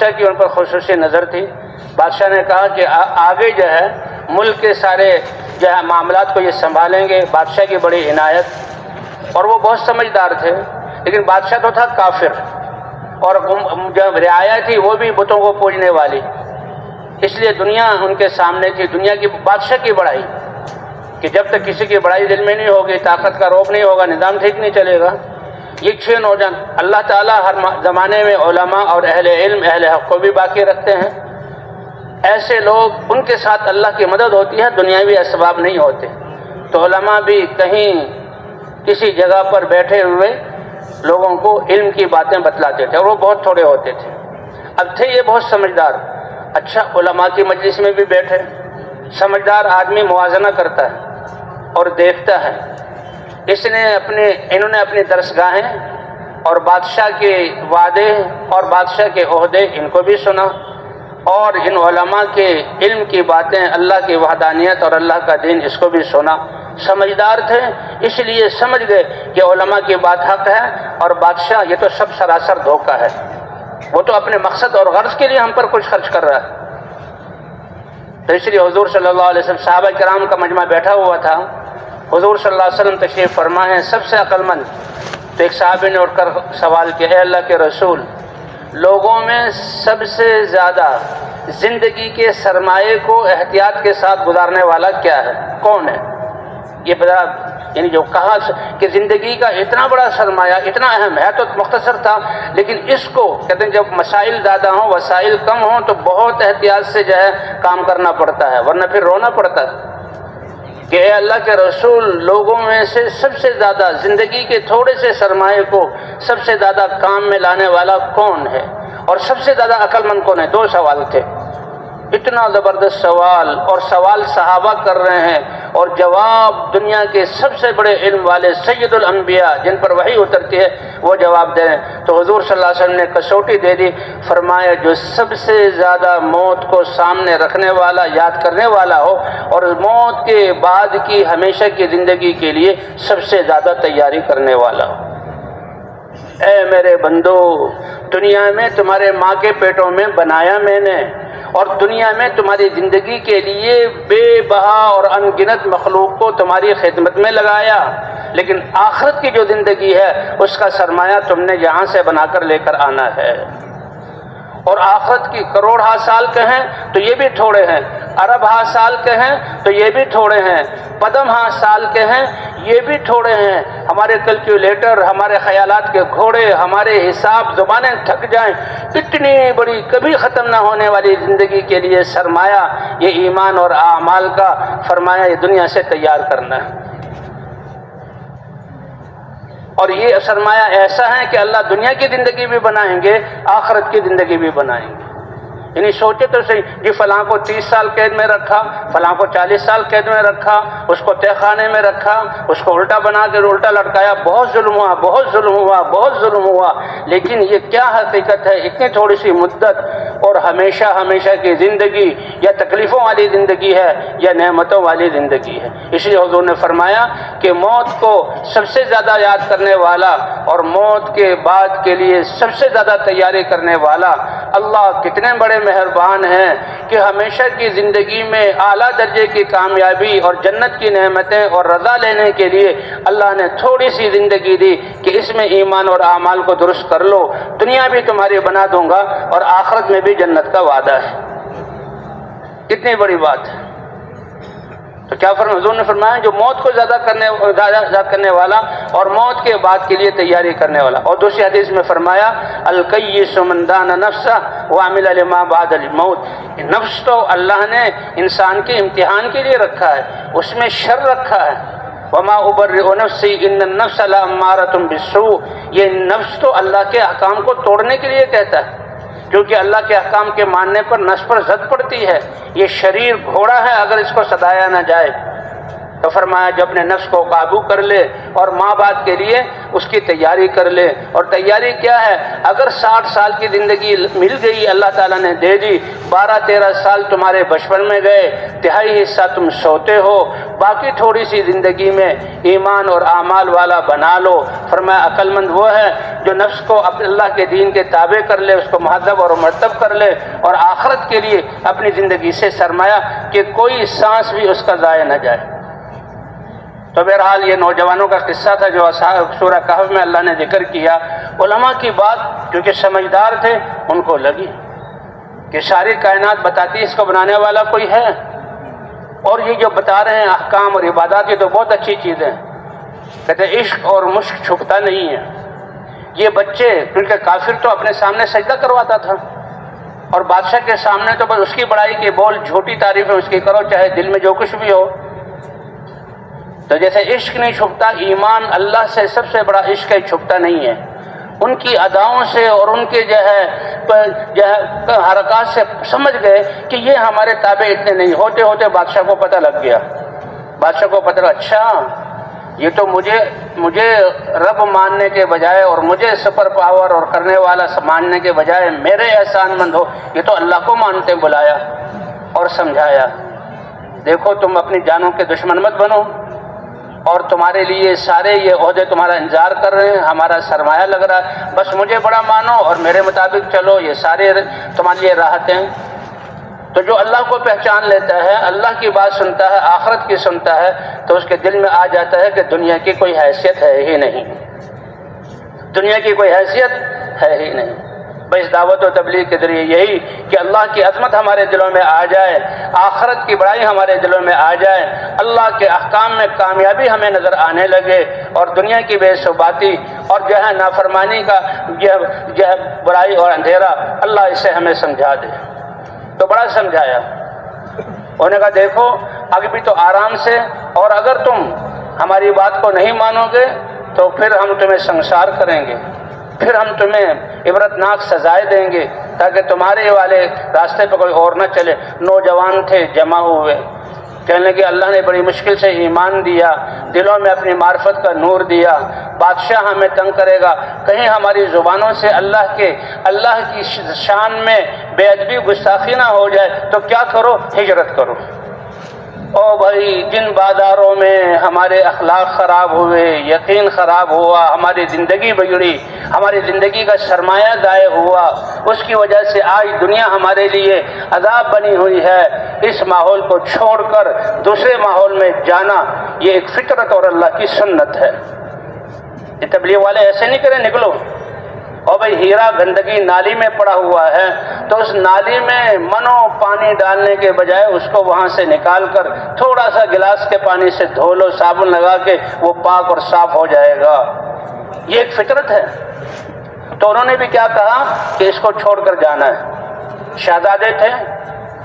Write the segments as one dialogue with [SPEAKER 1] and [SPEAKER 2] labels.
[SPEAKER 1] بادشاہ کی ان پر خصوصی نظر تھی. بادشاہ نے کہا کہ آگے جو ہے ملک کے سارے جو ہے معاملات کو یہ سنبھالیں گے. بادشاہ کی بڑی عنایت, اور وہ بہت سمجھدار تھے, لیکن بادشاہ تو تھا کافر, اور جو رعایا تھی وہ بھی بتوں کو پوجنے والی. اس لیے دنیا ان کے سامنے تھی, دنیا کی بادشاہ کی بڑائی, کہ جب تک کسی کی بڑائی دل میں نہیں ہوگی, طاقت کا روب نہیں ہوگا, نظام ٹھیک نہیں چلے گا. یہ 6 نوجوان اللہ تعالیٰ ہر زمانے میں علماء اور اہل علم اہل حق کو بھی باقی رکھتے ہیں. ایسے لوگ, ان کے ساتھ اللہ کی مدد ہوتی ہے, دنیاوی اسباب نہیں ہوتے. تو علماء بھی کہیں کسی جگہ پر بیٹھے ہوئے لوگوں کو علم کی باتیں بتلاتے تھے, اور وہ بہت تھوڑے ہوتے تھے. اب تھے یہ بہت سمجھدار. اچھا, علماء کی مجلس میں بھی بیٹھے. سمجھدار آدمی موازنہ کرتا ہے اور دیکھتا ہے. انہوں نے اپنی درسگاہیں اور بادشاہ کے وعدے اور بادشاہ کے عہدے ان کو بھی سنا, اور ان علماء کے علم کی باتیں, اللہ کی وحدانیت اور اللہ کا دین, اس کو بھی سنا. سمجھدار تھے, اس لیے سمجھ گئے کہ علماء کی بات حق ہے, اور بادشاہ یہ تو سب سراسر دھوکہ ہے, وہ تو اپنے مقصد اور غرض کے لیے ہم پر کچھ خرچ کر رہا ہے. تو اس لیے حضور صلی اللہ علیہ وسلم, صحابہ کرام کا مجمع بیٹھا ہوا تھا, حضور صلی اللہ علیہ وسلم تشریف فرما ہے, سب سے عقل مند. تو ایک صحابی نے اٹھ کر سوال کیا, اے اللہ کے رسول, لوگوں میں سب سے زیادہ زندگی کے سرمایے کو احتیاط کے ساتھ گزارنے والا کیا ہے, کون ہے؟ یہ بتا, یعنی جو کہا کہ زندگی کا اتنا بڑا سرمایہ, اتنا اہم ہے, تو مختصر تھا, لیکن اس کو کہتے ہیں جب مسائل زیادہ ہوں, وسائل کم ہوں, تو بہت احتیاط سے جو ہے کام کرنا پڑتا ہے, ورنہ پھر رونا پڑتا ہے. کہ اے اللہ کے رسول, لوگوں میں سے سب سے زیادہ زندگی کے تھوڑے سے سرمایے کو سب سے زیادہ کام میں لانے والا کون ہے, اور سب سے زیادہ عقل مند کون ہے؟ 2 سوال تھے. اتنا زبردست سوال, اور سوال صحابہ کر رہے ہیں, اور جواب دنیا کے سب سے بڑے علم والے سید الانبیاء جن پر وحی اترتی ہے وہ جواب دے رہے ہیں. تو حضور صلی اللہ علیہ وسلم نے کسوٹی دے دی, فرمایا جو سب سے زیادہ موت کو سامنے رکھنے والا, یاد کرنے والا ہو, اور موت کے بعد کی ہمیشہ کی زندگی کے لیے سب سے زیادہ تیاری کرنے والا ہو. اے میرے بندو, دنیا میں تمہارے ماں کے پیٹوں میں بنایا میں نے, اور دنیا میں تمہاری زندگی کے لیے بے بہا اور ان گنت مخلوق کو تمہاری خدمت میں لگایا, لیکن آخرت کی جو زندگی ہے اس کا سرمایہ تم نے یہاں سے بنا کر لے کر آنا ہے. اور آخرت کی کروڑ ہا سال کہیں تو یہ بھی تھوڑے ہیں, ارب ہا سال کہیں تو یہ بھی تھوڑے ہیں, پدم ہا سال کہیں یہ بھی تھوڑے ہیں. ہمارے کیلکولیٹر, ہمارے خیالات کے گھوڑے, ہمارے حساب, زبانیں تھک جائیں, اتنی بڑی کبھی ختم نہ ہونے والی زندگی کے لیے سرمایہ یہ ایمان اور اعمال کا فرمایا یہ دنیا سے تیار کرنا ہے. اور یہ سرمایہ ایسا ہے کہ اللہ دنیا کی زندگی بھی بنائیں گے, آخرت کی زندگی بھی بنائیں گے. یعنی سوچے تو صحیح, جی فلاں کو 30 سال قید میں رکھا, فلاں کو 40 سال قید میں رکھا, اس کو تہ خانے میں رکھا, اس کو الٹا بنا کے الٹا لٹکایا, بہت ظلم ہوا, بہت ظلم ہوا, بہت ظلم ہوا. لیکن یہ کیا حقیقت ہے؟ اتنی تھوڑی سی مدت, اور ہمیشہ ہمیشہ کی زندگی, یا تکلیفوں والی زندگی ہے یا نعمتوں والی زندگی ہے. اس لیے حضور نے فرمایا کہ موت کو سب سے زیادہ یاد کرنے والا اور موت کے بعد کے لیے سب سے زیادہ تیاری کرنے والا اللہ کتنے بڑے مہربان ہیں کہ ہمیشہ کی زندگی میں اعلیٰ درجے کی کامیابی اور جنت کی نعمتیں اور رضا لینے کے لیے اللہ نے تھوڑی سی زندگی دی کہ اس میں ایمان اور اعمال کو درست کر لو, دنیا بھی تمہاری بنا دوں گا اور آخرت میں بھی جنت کا وعدہ ہے. کتنی بڑی بات ہے. تو کیا حضور نے فرمایا جو موت کو زیادہ کرنے والا اور موت کے بعد کے لیے تیاری کرنے والا. اور دوسری حدیث میں فرمایا الکیس من دان نفسہ وعمل لما بعد الموت. نفس تو اللہ نے انسان کے امتحان کے لیے رکھا ہے, اس میں شر رکھا ہے. وما ابرئ نفسی ان النفس لامارۃ بالسوء. یہ نفس تو اللہ کے احکام کو توڑنے کے لیے کہتا ہے, کیونکہ اللہ کے احکام کے ماننے پر نفس پر زد پڑتی ہے. یہ شریر گھوڑا ہے, اگر اس کو سدایا نہ جائے تو فرمایا جو اپنے نفس کو قابو کر لے اور ماں باپ کے لیے اس کی تیاری کر لے. اور تیاری کیا ہے؟ اگر 60 سال کی زندگی مل گئی اللہ تعالیٰ نے دے دی، 12-13 سال تمہارے بچپن میں گئے، تہائی حصہ تم سوتے ہو، باقی تھوڑی سی زندگی میں ایمان اور اعمال والا بنا لو. فرمایا عقل مند وہ ہے جو نفس کو اللہ کے دین کے تابع کر لے، اس کو مہذب اور مرتب کر لے، اور آخرت کے لیے اپنی زندگی سے سرمایہ کہ کوئی سانس بھی اس کا ضائع نہ جائے. تو بہرحال یہ نوجوانوں کا قصہ تھا جو سورہ کہف میں اللہ نے ذکر کیا. علماء کی بات کیونکہ سمجھدار تھے، ان کو لگی کہ ساری کائنات بتاتی ہے اس کو بنانے والا کوئی ہے، اور یہ جو بتا رہے ہیں احکام اور عبادات یہ تو بہت اچھی چیزیں. کہتے عشق اور مشق چھپتا نہیں ہے. یہ بچے کیونکہ کافر تو اپنے سامنے سجدہ کرواتا تھا، اور بادشاہ کے سامنے تو بس اس کی بڑائی کے بول، جھوٹی تعریفیں اس کی کرو، چاہے دل میں جو کچھ بھی ہو. تو جیسے عشق نہیں چھپتا، ایمان اللہ سے سب سے بڑا عشق ہے، چھپتا نہیں ہے. ان کی اداؤں سے اور ان کے جو ہے حرکات سے سمجھ گئے کہ یہ ہمارے تابع اتنے نہیں. ہوتے ہوتے بادشاہ کو پتہ لگ گیا. بادشاہ کو پتہ لگا اچھا یہ تو مجھے رب ماننے کے بجائے اور مجھے سپر پاور اور کرنے والا ماننے کے بجائے میرے احسان مند ہو، یہ تو اللہ کو مانتے بلایا اور سمجھایا. دیکھو تم اپنی جانوں کے دشمن مت بنو، اور تمہارے لیے سارے یہ عہدے تمہارا انتظار کر رہے ہیں، ہمارا سرمایہ لگ رہا ہے، بس مجھے بڑا مانو اور میرے مطابق چلو، یہ سارے تمہارے لیے راحتیں. تو جو اللہ کو پہچان لیتا ہے، اللہ کی بات سنتا ہے، آخرت کی سنتا ہے، تو اس کے دل میں آ جاتا ہے کہ دنیا کی کوئی حیثیت ہے ہی نہیں، دنیا کی کوئی حیثیت ہے ہی نہیں. بس دعوت و تبلیغ کے ذریعے یہی کہ اللہ کی عظمت ہمارے دلوں میں آ جائے، آخرت کی بڑائی ہمارے دلوں میں آ جائے، اللہ کے احکام میں کامیابی ہمیں نظر آنے لگے، اور دنیا کی بے ثباتی اور جو ہے نافرمانی کا جو ہے برائی اور اندھیرا اللہ اسے ہمیں سمجھا دے. تو بڑا سمجھایا. انہوں نے کہا دیکھو ابھی بھی تو آرام سے، اور اگر تم ہماری بات کو نہیں مانو گے تو پھر ہم تمہیں سنسار کریں گے، پھر ہم تمہیں عبرتناک سزائیں دیں گے تاکہ تمہارے والے راستے پہ کوئی اور نہ چلے. نوجوان تھے جمع ہوئے، کہنے لگے اللہ نے بڑی مشکل سے ایمان دیا، دلوں میں اپنی معرفت کا نور دیا، بادشاہ ہمیں تنگ کرے گا، کہیں ہماری زبانوں سے اللہ کی شان میں بے ادبی گستاخی نہ ہو جائے تو کیا کرو؟ ہجرت کرو. او بھائی جن بازاروں میں ہمارے اخلاق خراب ہوئے، یقین خراب ہوا، ہماری زندگی بگڑی، ہماری زندگی کا سرمایہ ضائع ہوا، اس کی وجہ سے آج دنیا ہمارے لیے عذاب بنی ہوئی ہے. اس ماحول کو چھوڑ کر دوسرے ماحول میں جانا یہ ایک فطرت اور اللہ کی سنت ہے. یہ تبلیغ والے ایسے نہیں کریں نکلو. اور بھائی ہیرا گندگی نالی میں پڑا ہوا ہے تو اس نالی میں منو پانی ڈالنے کے بجائے اس کو وہاں سے نکال کر تھوڑا سا گلاس کے پانی سے دھو لو، صابن لگا کے، وہ پاک اور صاف ہو جائے گا. یہ ایک فطرت ہے. تو انہوں نے بھی کیا کہا کہ اس کو چھوڑ کر جانا ہے. شہزادے تھے،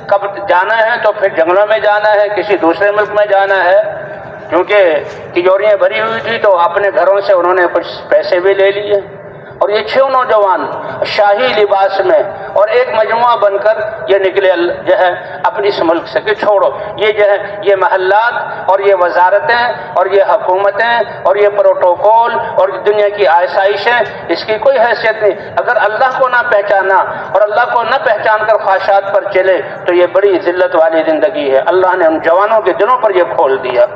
[SPEAKER 1] کب جانا ہے تو پھر جنگلوں میں جانا ہے، کسی دوسرے ملک میں جانا ہے، کیونکہ تجوریاں بھری ہوئی تھی تو اپنے گھروں سے انہوں نے کچھ پیسے بھی لے لیے. اور یہ 6 نوجوان شاہی لباس میں اور ایک مجموعہ بن کر یہ نکلے جو ہے اپنی اس ملک سے کہ چھوڑو یہ جو ہے یہ محلات اور یہ وزارتیں اور یہ حکومتیں اور یہ پروٹوکول اور دنیا کی آسائشیں اس کی کوئی حیثیت نہیں. اگر اللہ کو نہ پہچانا اور اللہ کو نہ پہچان کر خواہشات پر چلے تو یہ بڑی ذلت والی زندگی ہے. اللہ نے ان جوانوں کے دلوں پر یہ کھول دیا.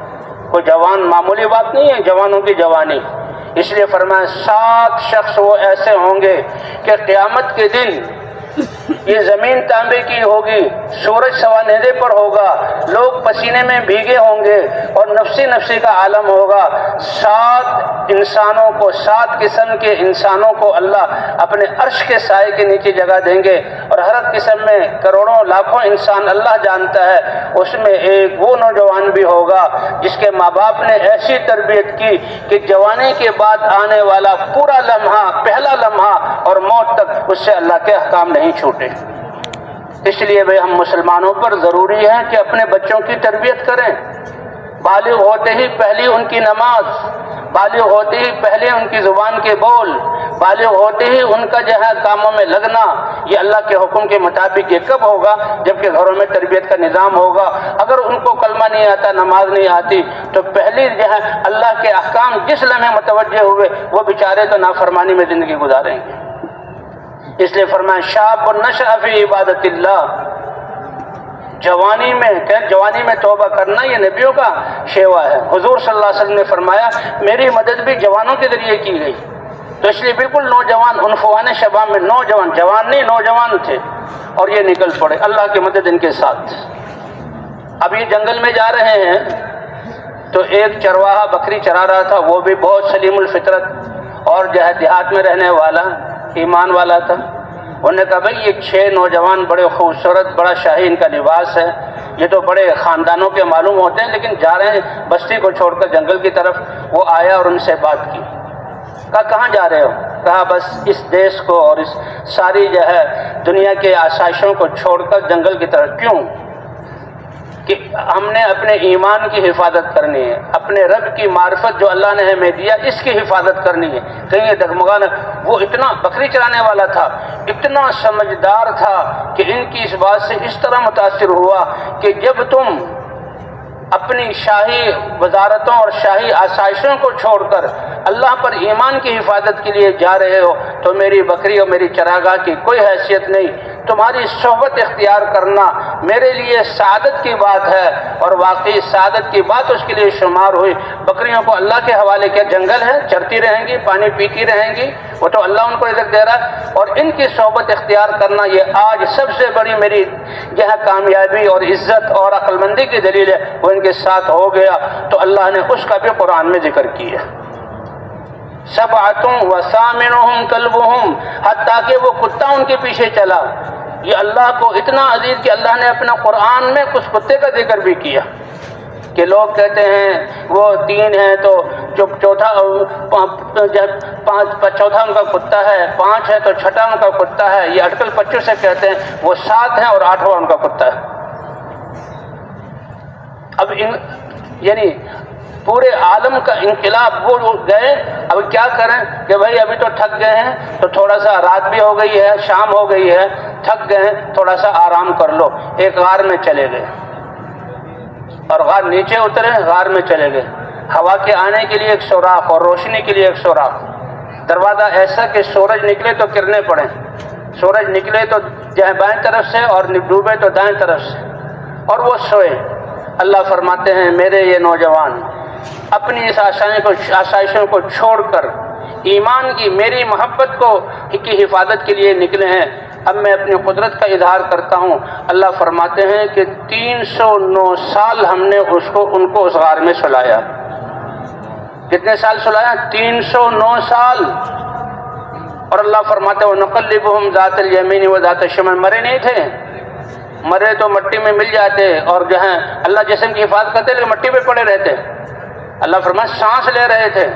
[SPEAKER 1] کوئی جوان معمولی بات نہیں ہے، جوانوں کی جوانی. اس لیے فرمایا 7 شخص وہ ایسے ہوں گے کہ قیامت کے دن یہ زمین تانبے کی ہوگی، سورج سوانحے پر ہوگا، لوگ پسینے میں بھیگے ہوں گے اور نفسی نفسی کا عالم ہوگا. 7 انسانوں کو، 7 قسم کے انسانوں کو اللہ اپنے عرش کے سائے کے نیچے جگہ دیں گے، اور ہر قسم میں کروڑوں لاکھوں انسان اللہ جانتا ہے. اس میں ایک وہ نوجوان بھی ہوگا جس کے ماں باپ نے ایسی تربیت کی کہ جوانی کے بعد آنے والا پورا لمحہ، پہلا لمحہ اور موت تک اس سے اللہ کے احکام نہیں چھوٹے. اس لیے بھائی ہم مسلمانوں پر ضروری ہے کہ اپنے بچوں کی تربیت کریں. بالغ ہوتے ہی پہلی ان کی نماز، بالغ ہوتے ہی پہلے ان کی زبان کے بول، بالغ ہوتے ہی ان کا جو ہے کاموں میں لگنا، یہ اللہ کے حکم کے مطابق یہ کب ہوگا؟ جبکہ گھروں میں تربیت کا نظام ہوگا۔ اگر ان کو کلمہ نہیں آتا، نماز نہیں آتی، تو پہلی جو ہے اللہ کے احکام جس لمحے متوجہ ہوئے وہ بیچارے تو نافرمانی میں زندگی گزاریں گے۔ اس لیے فرمایا شاب نشأ فی عبادت اللہ، جوانی میں توبہ کرنا یہ نبیوں کا شیوا ہے۔ حضور صلی اللہ علیہ وسلم نے فرمایا میری مدد بھی جوانوں کے ذریعے کی گئی، تو اس لیے بالکل نوجوان عنفوان شباب میں نوجوان تھے اور یہ نکل پڑے، اللہ کی مدد ان کے ساتھ۔ اب یہ جنگل میں جا رہے ہیں تو ایک چرواہا بکری چرا رہا تھا، وہ بھی بہت سلیم الفطرت اور جو ہے دیہات میں رہنے والا ایمان والا تھا۔ انہوں نے کہا بھائی یہ 6 نوجوان بڑے خوبصورت، بڑا شاہی ان کا لباس ہے، یہ تو بڑے خاندانوں کے معلوم ہوتے ہیں، لیکن جا رہے ہیں بستی کو چھوڑ کر جنگل کی طرف۔ وہ آیا اور ان سے بات کی، کہا کہاں جا رہے ہو؟ کہا بس اس دیش کو اور اس ساری جو ہے دنیا کے آسائشوں کو چھوڑ کر جنگل کی طرف۔ کیوں؟ کہ ہم نے اپنے ایمان کی حفاظت کرنی ہے، اپنے رب کی معرفت جو اللہ نے ہمیں دیا اس کی حفاظت کرنی ہے، کہیں یہ ڈگمگانا۔ وہ اتنا بکری چرانے والا تھا، اتنا سمجھدار تھا کہ ان کی اس بات سے اس طرح متاثر ہوا کہ جب تم اپنی شاہی وزارتوں اور شاہی آسائشوں کو چھوڑ کر اللہ پر ایمان کی حفاظت کے لیے جا رہے ہو تو میری بکری اور میری چراگاہ کی کوئی حیثیت نہیں، تمہاری صحبت اختیار کرنا میرے لیے سعادت کی بات ہے۔ اور واقعی سعادت کی بات اس کے لیے شمار ہوئی۔ بکریوں کو اللہ کے حوالے کیا، جنگل ہے، چرتی رہیں گی، پانی پیتی رہیں گی، وہ تو اللہ ان کو رزق دے رہا ہے، اور ان کی صحبت اختیار کرنا یہ آج سب سے بڑی میری جو ہے کامیابی اور عزت اور عقل مندی کی دلیل ہے، وہ ان کے ساتھ ہو گیا۔ تو اللہ نے اس کا بھی قرآن میں ذکر کیا، سبعۃ وثامنہم کلبہم، حتیٰ کہ وہ کتا ان کے پیچھے چلا۔ یہ اللہ کو اتنا عزیز کہ اللہ نے اپنا قرآن میں کچھ کتے کا ذکر بھی کیا کہ لوگ کہتے ہیں وہ 3 ہیں تو چوتھا ان کا کتا ہے، 5 ہے تو چھٹا ان کا کتا ہے، یہ اٹکل پچو سے کہتے ہیں وہ 7 ہیں اور 8واں ان کا کتا ہے۔ اب یعنی پورے عالم کا انقلاب وہ گئے، اب کیا کریں کہ بھائی ابھی تو تھک گئے ہیں تو تھوڑا سا رات بھی ہو گئی ہے، شام ہو گئی ہے، تھک گئے ہیں، تھوڑا سا آرام کر لو۔ ایک غار میں چلے گئے اور غار نیچے اترے، غار میں چلے گئے، ہوا کے آنے کے لیے ایک سوراخ اور روشنی کے لیے ایک سوراخ، دروازہ ایسا کہ سورج نکلے تو کرنے پڑیں، سورج نکلے تو جہاں بائیں طرف سے اور ڈوبے تو دائیں طرف سے، اور وہ سوئے۔ اللہ فرماتے ہیں میرے یہ نوجوان اپنی اس آسائشوں کو چھوڑ کر ایمان کی میری محبت کی حفاظت کے لیے نکلے ہیں۔ اب میں اپنی قدرت کا اظہار کرتا ہوں۔ اللہ فرماتے ہیں کہ 309 سال ہم نے ان کو اس غار میں سلایا۔ کتنے سال سلایا؟ 309 سال۔ اور اللہ فرماتے ہیں وَنُقَلِّبُهُمْ ذَاتَ الْيَمِينِ وَذَاتَ الشِّمَالِ، مرے نہیں تھے، مرے تو مٹی میں مل جاتے، اور جو ہے اللہ جسم کی حفاظت کرتے لیکن مٹی پہ پڑے رہتے۔ اللہ فرمایا سانس لے رہے تھے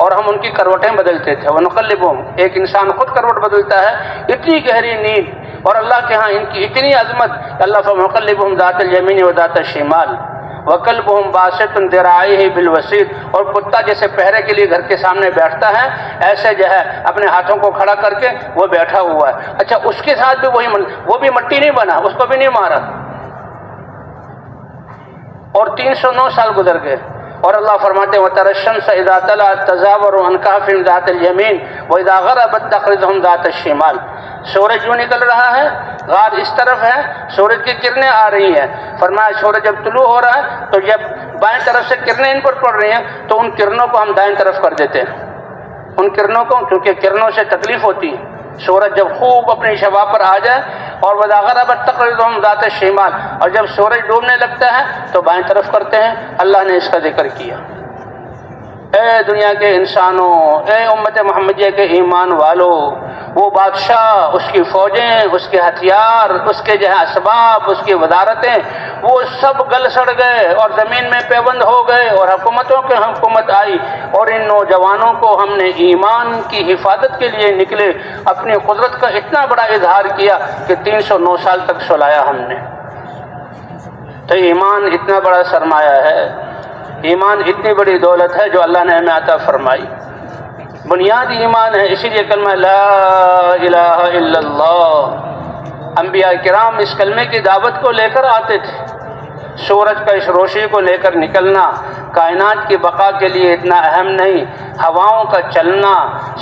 [SPEAKER 1] اور ہم ان کی کروٹیں بدلتے تھے۔ وَنُقَلِّبُهُمْ، ایک انسان خود کروٹ بدلتا ہے، اتنی گہری نیند، اور اللہ کے ہاں ان کی اتنی عظمت۔ اللہ فرمایا وَنُقَلِّبُهُمْ ذَاتَ الْيَمِينِ وَذَاتَ الشِّمَالِ وَكَلْبُهُمْ بَاسِطٌ ذِرَاعَيْهِ بِالْوَسِيدِ، اور کتا جیسے پہرے کے لیے گھر کے سامنے بیٹھتا ہے ایسے جو ہے اپنے ہاتھوں کو کھڑا کر کے وہ بیٹھا ہوا ہے۔ اچھا اس کے ساتھ بھی وہ بھی مٹی نہیں بنا، اس کو بھی نہیں مارا، اور 309 سال گزر گئے۔ اور اللہ فرماتے ہیں وَتَرَى الشَّمْسَ إِذَا طَلَعَتْ تَزَاوَرُ عَنْ كَهْفِهِمْ ذَاتَ الْيَمِينِ وَإِذَا غَرَبَتْ تَقْرِضُهُمْ ذَاتَ الشِّمَالِ، سورج یوں نکل رہا ہے، غار اس طرف ہے، سورج کی کرنیں آ رہی ہیں۔ فرمایا سورج جب طلوع ہو رہا ہے تو جب بائیں طرف سے کرنیں ان پر پڑ رہی ہیں تو ان کرنوں کو ہم دائیں طرف کر دیتے ہیں، ان کرنوں کو، کیونکہ کرنوں سے تکلیف ہوتی ہے۔ سورج جب خوب اپنی شبا پر آ جائے اور وَإِذَا غَرَبَتْ تَقْرِضُهُمْ ذَاتَ الشِّمَالِ، اور جب سورج ڈوبنے لگتا ہے تو بائیں طرف کرتے ہیں۔ اللہ نے اس کا ذکر کیا۔ اے دنیا کے انسانوں، اے امت محمدیہ کے ایمان والو، وہ بادشاہ، اس کی فوجیں، اس کے ہتھیار، اس کے جو ہے اسباب، اس کی وزارتیں، وہ سب گل سڑ گئے اور زمین میں پیوند ہو گئے، اور حکومتوں کے حکومت آئی، اور ان نوجوانوں کو ہم نے ایمان کی حفاظت کے لیے نکلے اپنی قدرت کا اتنا بڑا اظہار کیا کہ 309 سال تک سلایا ہم نے۔ تو ایمان اتنا بڑا سرمایہ ہے ایمان اتنی بڑی دولت ہے جو اللہ نے ہمیں عطا فرمائی، بنیادی ایمان ہے، اسی لیے کلمہ لا الہ الا اللہ، انبیاء کرام اس کلمے کی دعوت کو لے کر آتے تھے۔ سورج کا اس روشنی کو لے کر نکلنا کائنات کی بقا کے لیے اتنا اہم نہیں، ہواؤں کا چلنا،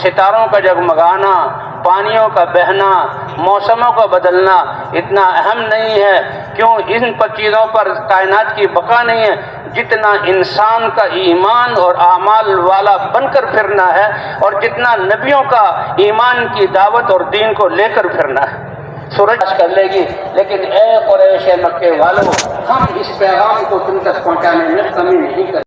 [SPEAKER 1] ستاروں کا جگمگانا، پانیوں کا بہنا، موسموں کا بدلنا اتنا اہم نہیں ہے، کیوں ان پر چیزوں پر کائنات کی بقا نہیں ہے جتنا انسان کا ایمان اور اعمال والا بن کر پھرنا ہے، اور جتنا نبیوں کا ایمان کی دعوت اور دین کو لے کر پھرنا ہے۔ سورج کر لے گی، لیکن اے قریش مکے والو، ہم اس پیغام کو تم تک پہنچانے میں کمی نہیں کریں۔